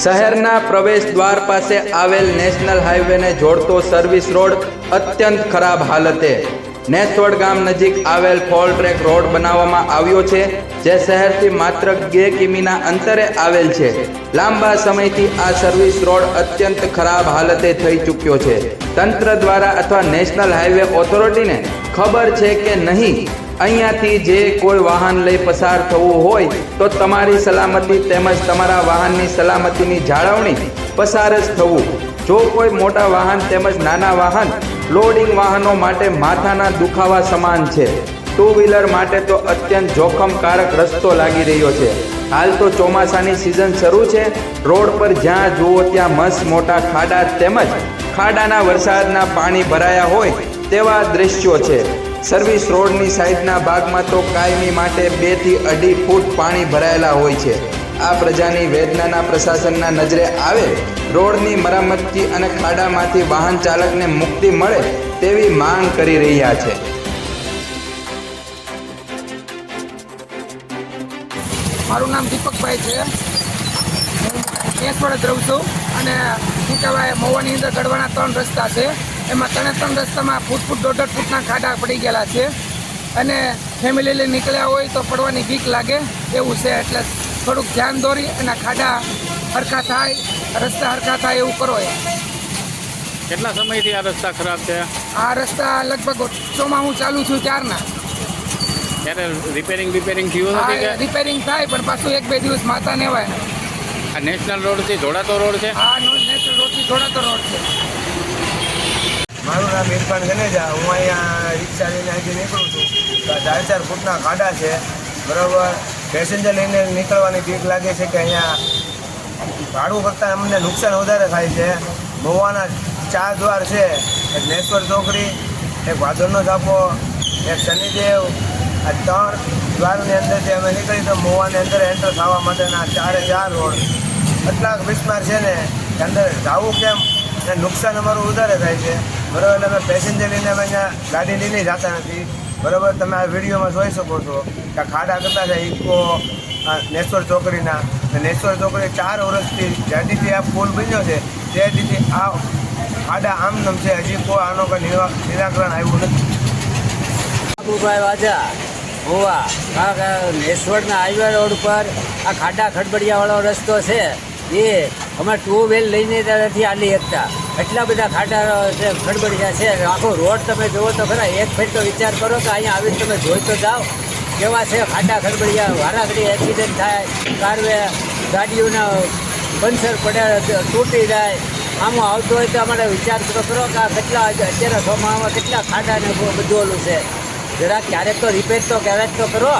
શહેરના પ્રવેશ દ્વાર પાસે આવેલ નેશનલ હાઈવેને જોડતો સર્વિસ રોડ અત્યંત ખરાબ હાલતે નેસવડ ગામ નજીક આવેલ ફોલ ટ્રેક રોડ બનાવવામાં આવ્યો છે, જે શહેરથી માત્ર 2 કિમીના અંતરે આવેલ છે. લાંબા સમયથી આ સર્વિસ રોડ અત્યંત ખરાબ હાલતે થઈ ચૂક્યો છે. તંત્ર દ્વારા અથવા નેશનલ હાઈવે ઓથોરિટીને ખબર છે કે નહીં અહીંયાથી જે કોઈ વાહન લઈ પસાર થવું હોય તો તમારી સલામતી તેમજ તમારા વાહનની સલામતીની જાળવણી પસાર જ થવું. જો કોઈ મોટા વાહન તેમજ નાના વાહન લોડિંગ વાહનો માટે માથાના દુખાવા સમાન છે. 2 વ્હીલર માટે તો અત્યંત જોખમકારક રસ્તો લાગી રહ્યો છે. હાલ તો ચોમાસાની સિઝન શરૂ છે. રોડ પર જ્યાં જુઓ ત્યાં મસ્ત મોટા ખાડા તેમજ ખાડાના વરસાદના પાણી ભરાયા હોય તેવા દ્રશ્યો છે. સર્વિસ રોડની સાઈડના ભાગમાં તો કાયમી માટે 2 થી 2.5 ફૂટ પાણી ભરાયેલા હોય છે. આ પ્રજાની વેદનાના પ્રશાસનના નજરે આવે, રોડની મરામતથી અને ખાડામાંથી વાહન ચાલકને મુક્તિ મળે તેવી માંગ કરી રહ્યા છે. મારું નામ દીપકભાઈ છે. હું નેસવડ જ રહું છું અને શું કહેવાય મહુવાની અંદર ગઢવાના 3 રસ્તા છે. એમાં 3 રસ્તામાં ફૂટ 1.5 ફૂટના ખાડા પડી ગયેલા છે અને ફેમિલી લઈને નીકળ્યા હોય તો પડવાની બીક લાગે એવું છે. એટલે થોડુંક ધ્યાન દોરી અને ખાડા હરખા થાય, રસ્તા હરખા થાય એવું કરો. કેટલા સમયથી આ રસ્તા ખરાબ છે? આ રસ્તા લગભગ ચોમાસું ચાલુ છું ત્યારના. ત્યારે રિપેરિંગ થયું નથી કે? રિપેરિંગ થાય પણ પાછું 1-2 દિવસ માતા નેવાય. આ નેશનલ રોડથી જોડાતો રોડ છે? આ નેશનલ રોડથી જોડાતો રોડ છે. મારું નામ ઇરફાન ગનેજા. હું અહીંયા રિક્ષા લઈને અહીંથી નીકળું છું. 4-4 ફૂટના ખાડા છે, બરાબર. પેસેન્જર લઈને નીકળવાની બીક લાગે છે કે અહીંયા ભાડું કરતાં અમને નુકસાન વધારે થાય છે. મહુવાના 4 દ્વાર છે, એક નેસવડ ચોકડી, એક ભાદરનો ધાપો, એક શનિદેવ. આ 3 દ્વારની અંદરથી અમે નીકળી તો મહુવાની અંદર એન્ટર થવા માટેના 4 રોડ એટલા બિસ્માર છે ને કે અંદર જવું કેમ ને નુકસાન અમારું વધારે થાય છે, બરાબર. એટલે અમે પેસેન્જર લઈને અમે અહીંયા ગાડી લઈને જતા નથી, બરાબર. તમે આ વિડીયોમાં જોઈ શકો છો કે ખાડા કરતા છે ઇકો નેસવડ ચોકડીના. નેસવડ ચોકડી 4 વર્ષથી જ્યાંથી આ પુલ બન્યો છે ત્યાંથી આ ખાડા આમ છે. હજી કોઈ આનો કોઈ નિરાકરણ આવ્યું નથી. બાબુભાઈ વાજા હોવા નેસવડના હાઈવે રોડ પર આ ખાડા ખડબડિયાવાળો રસ્તો છે એ અમે 2 વ્હીલ લઈને ત્યાંથી હાલી શકતા. એટલા બધા ખાડા છે, ખડબડિયા છે. આખો રોડ તમે જુઓ તો ખરા. એક ફેર તો વિચાર કરો કે અહીંયા આવીને તમે જોઈ તો જાઓ કેવા છે ખાડા ખડબડિયા. વારાઘડી એક્સિડન્ટ થાય, કારવે ગાડીઓના પંચર પડે, તૂટી જાય. આમાં આવતો હોય તો અમારે વિચાર કરો કે આ કેટલા અત્યારે ચોમાસામાં કેટલા ખાડા ને બધું ઓલું છે. જરાક ક્યારેક તો રિપેર તો ક્યારેક તો કરો.